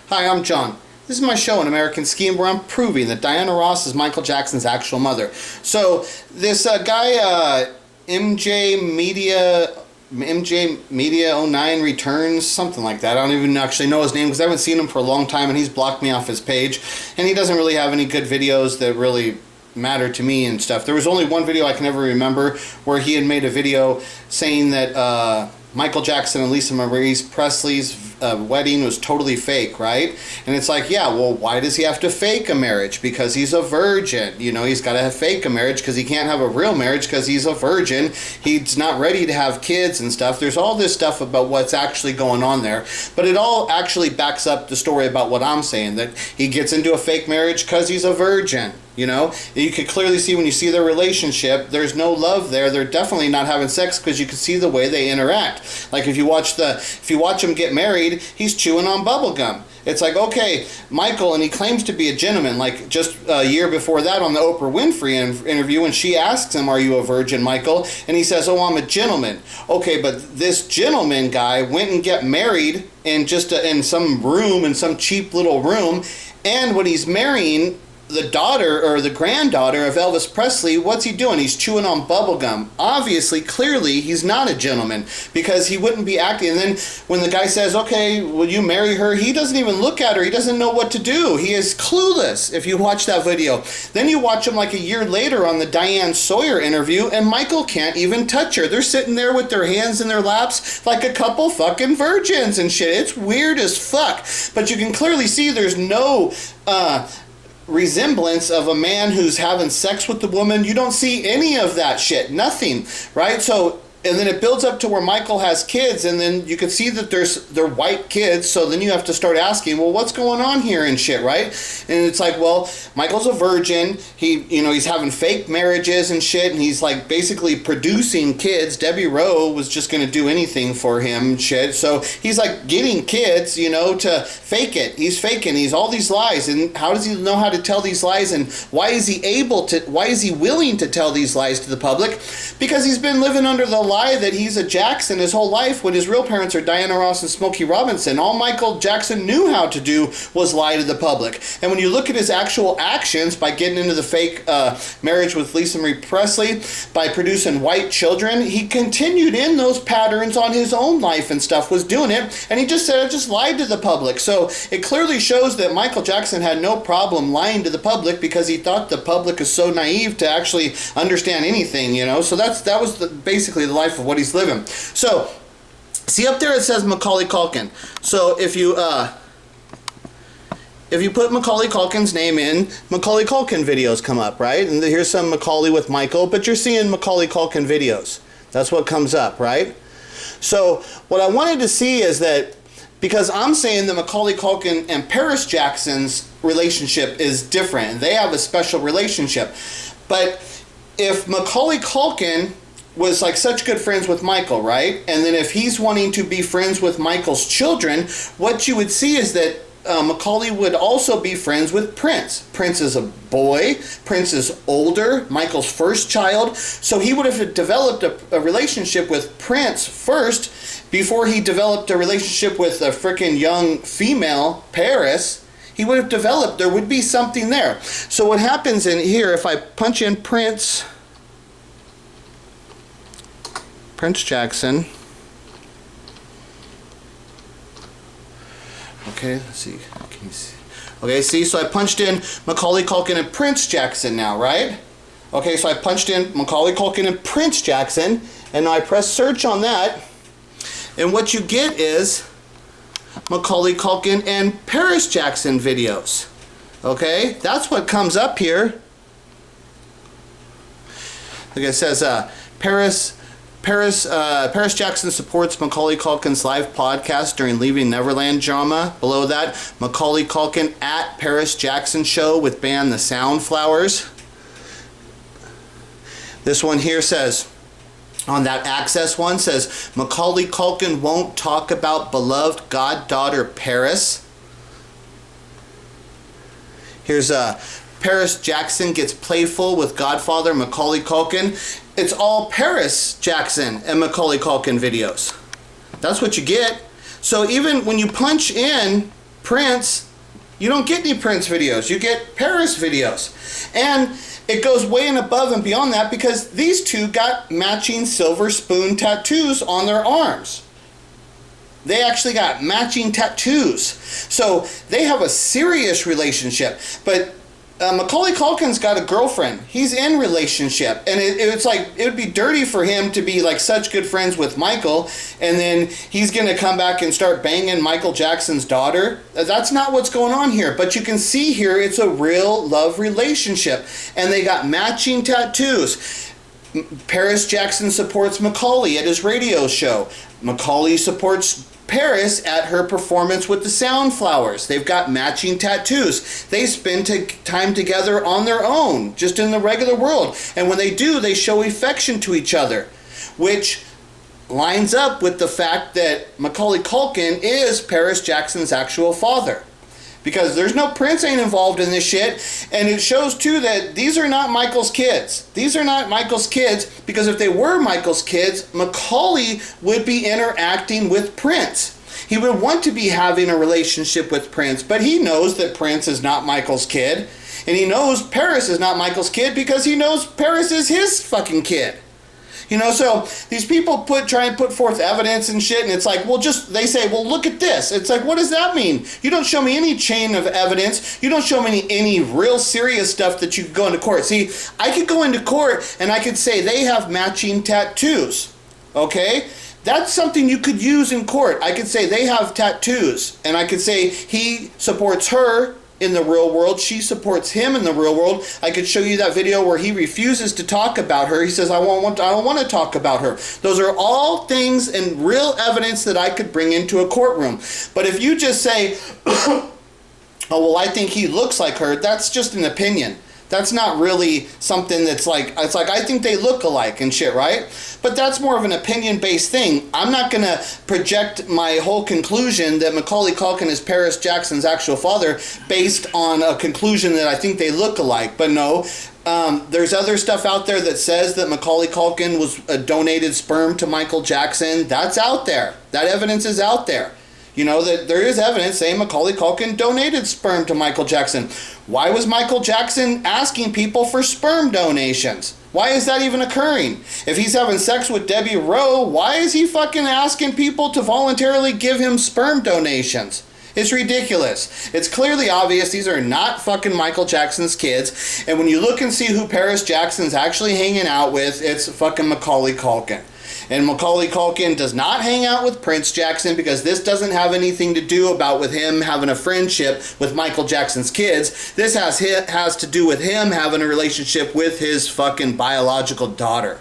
Hi, I'm John. This is my show, An American Scheme, where I'm proving that Diana Ross is Michael Jackson's actual mother. So, this guy, MJ Media 09 Returns, something like that. I don't even actually know his name because I haven't seen him for a long time and he's blocked me off his page. And he doesn't really have any good videos that really matter to me and stuff. There was only one video I can ever remember where he had made a video saying that Michael Jackson and Lisa Marie Presley's wedding was totally fake, right? And it's like, yeah, well, why does he have to fake a marriage? Because he's a virgin. You know, he's got to fake a marriage because he can't have a real marriage because he's a virgin. He's not ready to have kids and stuff. There's all this stuff about what's actually going on there. But it all actually backs up the story about what I'm saying, that he gets into a fake marriage because he's a virgin. You know, you could clearly see when you see their relationship, there's no love there. They're definitely not having sex because you can see the way they interact. Like if you watch them get married, he's chewing on bubble gum. It's like, okay, Michael, and he claims to be a gentleman, like just a year before that on the Oprah Winfrey interview, and she asks him, are you a virgin, Michael? And he says, oh, I'm a gentleman. Okay, but this gentleman guy went and get married in just in some room, in some cheap little room, and when he's marrying the daughter or the granddaughter of Elvis Presley, what's he doing? He's chewing on bubble gum. Obviously, clearly, he's not a gentleman because he wouldn't be acting. And then when the guy says, okay, will you marry her? He doesn't even look at her. He doesn't know what to do. He is clueless if you watch that video. Then you watch him like a year later on the Diane Sawyer interview and Michael can't even touch her. They're sitting there with their hands in their laps like a couple fucking virgins and shit. It's weird as fuck. But you can clearly see there's no resemblance of a man who's having sex with the woman. You don't see any of that shit. Nothing, right? So, and then it builds up to where Michael has kids, and then you can see that they're white kids, so then you have to start asking, well, what's going on here and shit, right? And it's like, well, Michael's a virgin, he's having fake marriages and shit, and he's like basically producing kids. Debbie Rowe was just gonna do anything for him and shit, so he's like getting kids, to fake it. He's faking, he's all these lies, and how does he know how to tell these lies, and why is he willing to tell these lies to the public? Because he's been living under the lie that he's a Jackson his whole life when his real parents are Diana Ross and Smokey Robinson. All Michael Jackson knew how to do was lie to the public. And when you look at his actual actions by getting into the fake marriage with Lisa Marie Presley, by producing white children, he continued in those patterns on his own life and stuff, was doing it, and he just said, I just lied to the public. So it clearly shows that Michael Jackson had no problem lying to the public because he thought the public is so naive to actually understand anything, So that was basically the life of what he's living. So, see up there it says Macaulay Culkin. So if you put Macaulay Culkin's name in, Macaulay Culkin videos come up, right? And here's some Macaulay with Michael, but you're seeing Macaulay Culkin videos. That's what comes up, right? So what I wanted to see is that, because I'm saying that Macaulay Culkin and Paris Jackson's relationship is different. They have a special relationship. But if Macaulay Culkin was like such good friends with Michael, right? And then if he's wanting to be friends with Michael's children, what you would see is that Macaulay would also be friends with Prince. Prince is a boy. Prince is older, Michael's first child. So he would have developed a relationship with Prince first before he developed a relationship with a freaking young female, Paris. He would have developed, there would be something there. So what happens in here, if I punch in Prince Jackson. Okay, let's see. Can you see? Okay, see, so I punched in Macaulay Culkin and Prince Jackson now, right? Okay, so I punched in Macaulay Culkin and Prince Jackson, and now I press search on that, and what you get is Macaulay Culkin and Paris Jackson videos. Okay, that's what comes up here. Like it says, Paris Jackson supports Macaulay Culkin's live podcast during Leaving Neverland drama. Below that, Macaulay Culkin at Paris Jackson show with band The Soundflowers. This one here says, on that Access one, says, Macaulay Culkin won't talk about beloved goddaughter Paris. Here's Paris Jackson gets playful with Godfather Macaulay Culkin. It's all Paris Jackson and Macaulay Culkin videos. That's what you get. So even when you punch in Prince, you don't get any Prince videos. You get Paris videos. And it goes way and above and beyond that because these two got matching silver spoon tattoos on their arms. They actually got matching tattoos. So they have a serious relationship. But Macaulay Culkin's got a girlfriend. He's in relationship. And it's like, it would be dirty for him to be like such good friends with Michael. And then he's going to come back and start banging Michael Jackson's daughter. That's not what's going on here. But you can see here, it's a real love relationship. And they got matching tattoos. Paris Jackson supports Macaulay at his radio show. Macaulay supports Paris at her performance with the Soundflowers. They've got matching tattoos. They spend time together on their own, just in the regular world. And when they do, they show affection to each other, which lines up with the fact that Macaulay Culkin is Paris Jackson's actual father. Because there's no Prince ain't involved in this shit. And it shows too that these are not Michael's kids. These are not Michael's kids, because if they were Michael's kids, Macaulay would be interacting with Prince. He would want to be having a relationship with Prince, but he knows that Prince is not Michael's kid. And he knows Paris is not Michael's kid because he knows Paris is his fucking kid. You know, so these people try and put forth evidence and shit, and it's like, well, they say, well, look at this. It's like, what does that mean? You don't show me any chain of evidence. You don't show me any real serious stuff that you could go into court. See, I could go into court and I could say they have matching tattoos, okay? That's something you could use in court. I could say they have tattoos, and I could say he supports her in the real world, she supports him in the real world. I could show you that video where he refuses to talk about her. He says, I don't want to talk about her. Those are all things and real evidence that I could bring into a courtroom. But if you just say, oh, well, I think he looks like her, that's just an opinion. That's not really something that's like, it's like, I think they look alike and shit, right? But that's more of an opinion-based thing. I'm not going to project my whole conclusion that Macaulay Culkin is Paris Jackson's actual father based on a conclusion that I think they look alike. But no, there's other stuff out there that says that Macaulay Culkin was donated sperm to Michael Jackson. That's out there. That evidence is out there. You know, that there is evidence saying Macaulay Culkin donated sperm to Michael Jackson. Why was Michael Jackson asking people for sperm donations? Why is that even occurring? If he's having sex with Debbie Rowe, why is he fucking asking people to voluntarily give him sperm donations? It's ridiculous. It's clearly obvious these are not fucking Michael Jackson's kids. And when you look and see who Paris Jackson's actually hanging out with, it's fucking Macaulay Culkin. And Macaulay Culkin does not hang out with Prince Jackson because this doesn't have anything to do with him having a friendship with Michael Jackson's kids. This has to do with him having a relationship with his fucking biological daughter.